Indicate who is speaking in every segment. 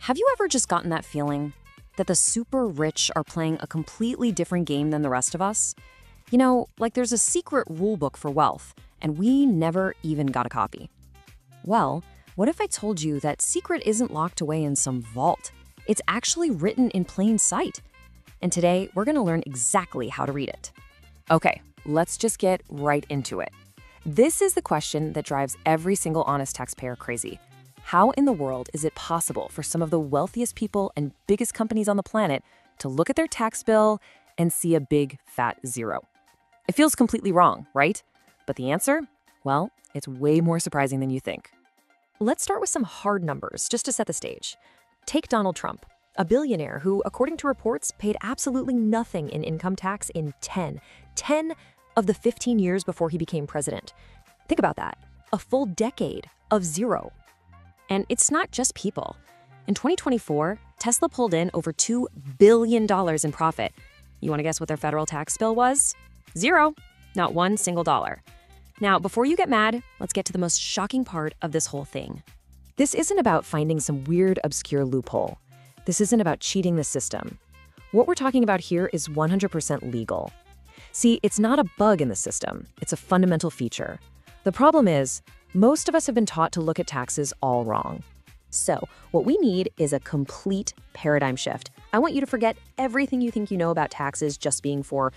Speaker 1: Have you ever just gotten that feeling that the super rich are playing a completely different game than the rest of us? You know, like there's a secret rule book for wealth, and we never even got a copy. Well, what if I told you that secret isn't locked away in some vault? It's actually written in plain sight. And today, we're going to learn exactly how to read it. Okay, let's just get right into it. This is the question that drives every single honest taxpayer crazy. How in the world is it possible for some of the wealthiest people and biggest companies on the planet to look at their tax bill and see a big, fat zero? It feels completely wrong, right? But the answer? Well, it's way more surprising than you think. Let's start with some hard numbers just to set the stage. Take Donald Trump, a billionaire who, according to reports, paid absolutely nothing in income tax in 10 of the 15 years before he became president. Think about that. A full decade of zero. And it's not just people. In 2024, Tesla pulled in over $2 billion in profit. You want to guess what their federal tax bill was? Zero. Not one single dollar. Now, before you get mad, let's get to the most shocking part of this whole thing. This isn't about finding some weird, obscure loophole. This isn't about cheating the system. What we're talking about here is 100% legal. See, it's not a bug in the system. It's a fundamental feature. The problem is, most of us have been taught to look at taxes all wrong. So, what we need is a complete paradigm shift. I want you to forget everything you think you know about taxes just being for,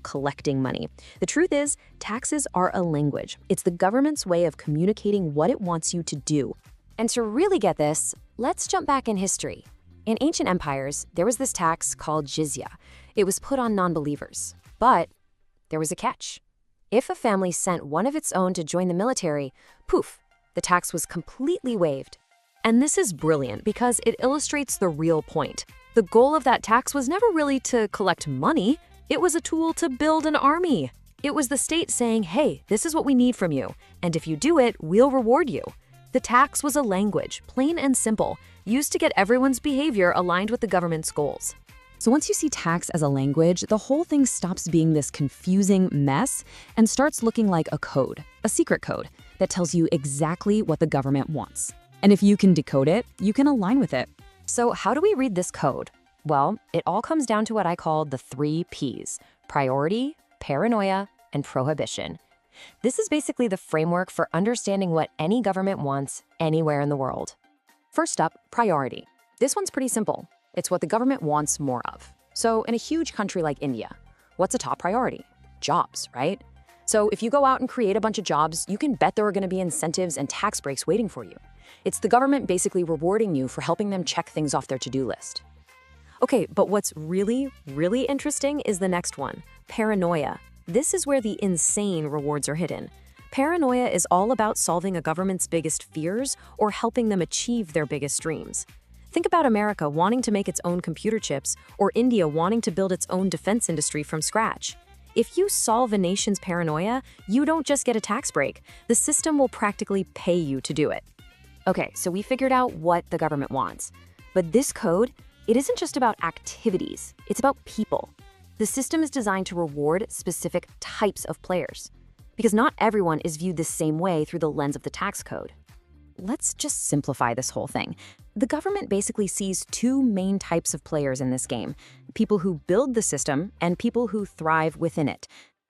Speaker 1: collecting money. The truth is, taxes are a language. It's the government's way of communicating what it wants you to do. And to really get this, let's jump back in history. In ancient empires, there was this tax called jizya. It was put on non-believers. But there was a catch. If a family sent one of its own to join the military, poof, the tax was completely waived. And this is brilliant because it illustrates the real point. The goal of that tax was never really to collect money. It was a tool to build an army. It was the state saying, hey, this is what we need from you. And if you do it, we'll reward you. The tax was a language, plain and simple, used to get everyone's behavior aligned with the government's goals. So once you see tax as a language, the whole thing stops being this confusing mess and starts looking like a code, a secret code that tells you exactly what the government wants. And if you can decode it, you can align with it. So how do we read this code? Well, it all comes down to what I call the 3 Ps: priority, paranoia, and prohibition. This is basically the framework for understanding what any government wants anywhere in the world. First up, priority. This one's pretty simple. It's what the government wants more of. So in a huge country like India, what's a top priority? Jobs, right? So if you go out and create a bunch of jobs, you can bet there are going to be incentives and tax breaks waiting for you. It's the government basically rewarding you for helping them check things off their to-do list. Okay, but what's really, really interesting is the next one, paranoia. This is where the insane rewards are hidden. Paranoia is all about solving a government's biggest fears or helping them achieve their biggest dreams. Think about America wanting to make its own computer chips or India wanting to build its own defense industry from scratch. If you solve a nation's paranoia, you don't just get a tax break. The system will practically pay you to do it. Okay, so we figured out what the government wants. But this code, it isn't just about activities. It's about people. The system is designed to reward specific types of players, because not everyone is viewed the same way through the lens of the tax code. Let's just simplify this whole thing. The government basically sees 2 main types of players in this game: people who build the system and people who thrive within it.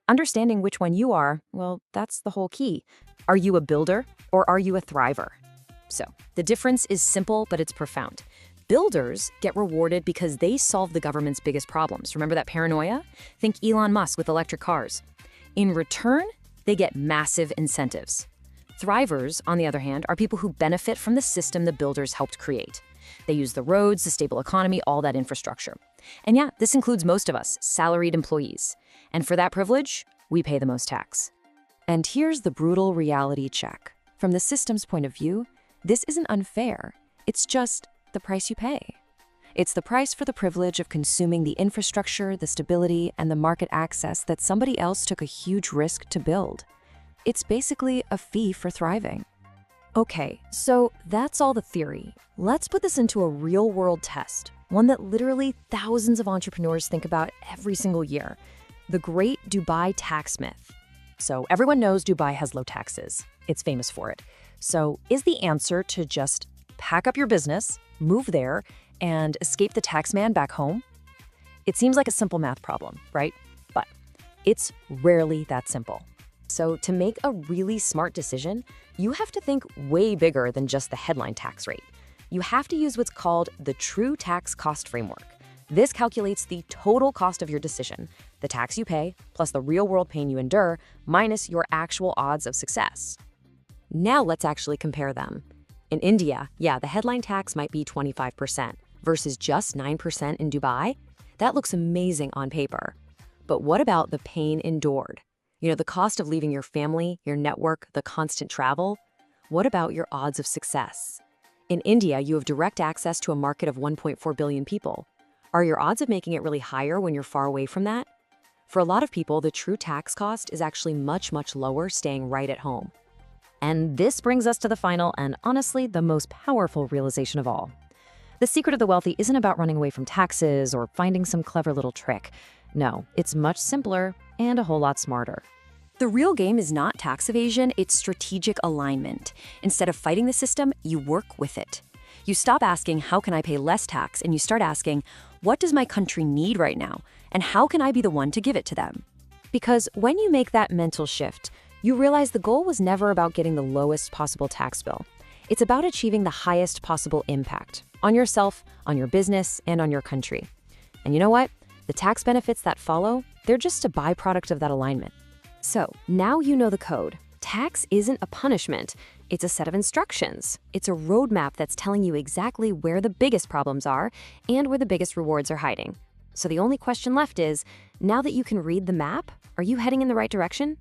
Speaker 1: Understanding which one you are, well, that's the whole key. Are you a builder or are you a thriver? So, the difference is simple, but it's profound. Builders get rewarded because they solve the government's biggest problems. Remember that paranoia? Think Elon Musk with electric cars. In return, they get massive incentives. Thrivers, on the other hand, are people who benefit from the system the builders helped create. They use the roads, the stable economy, all that infrastructure. And yeah, this includes most of us, salaried employees. And for that privilege, we pay the most tax. And here's the brutal reality check. From the system's point of view, this isn't unfair. It's just the price you pay. It's the price for the privilege of consuming the infrastructure, the stability, and the market access that somebody else took a huge risk to build. It's basically a fee for thriving. Okay, so that's all the theory. Let's put this into a real-world test, one that literally thousands of entrepreneurs think about every single year: the Great Dubai Tax Myth. So everyone knows Dubai has low taxes. It's famous for it. So is the answer to just pack up your business, move there, and escape the tax man back home? It seems like a simple math problem, right? But it's rarely that simple. So to make a really smart decision, you have to think way bigger than just the headline tax rate. You have to use what's called the true tax cost framework. This calculates the total cost of your decision, the tax you pay, plus the real-world pain you endure, minus your actual odds of success. Now let's actually compare them. In India, yeah, the headline tax might be 25% versus just 9% in Dubai. That looks amazing on paper. But what about the pain endured? The cost of leaving your family, your network, the constant travel? What about your odds of success? In India, you have direct access to a market of 1.4 billion people. Are your odds of making it really higher when you're far away from that? For a lot of people, the true tax cost is actually much, much lower staying right at home. And this brings us to the final and honestly the most powerful realization of all. The secret of the wealthy isn't about running away from taxes or finding some clever little trick. No, it's much simpler and a whole lot smarter. The real game is not tax evasion, it's strategic alignment. Instead of fighting the system, you work with it. You stop asking, how can I pay less tax? And you start asking, what does my country need right now? And how can I be the one to give it to them? Because when you make that mental shift, you realize the goal was never about getting the lowest possible tax bill. It's about achieving the highest possible impact on yourself, on your business, and on your country. And you know what? The tax benefits that follow, they're just a byproduct of that alignment. So now you know the code. Tax isn't a punishment. It's a set of instructions. It's a roadmap that's telling you exactly where the biggest problems are and where the biggest rewards are hiding. So the only question left is, now that you can read the map, are you heading in the right direction?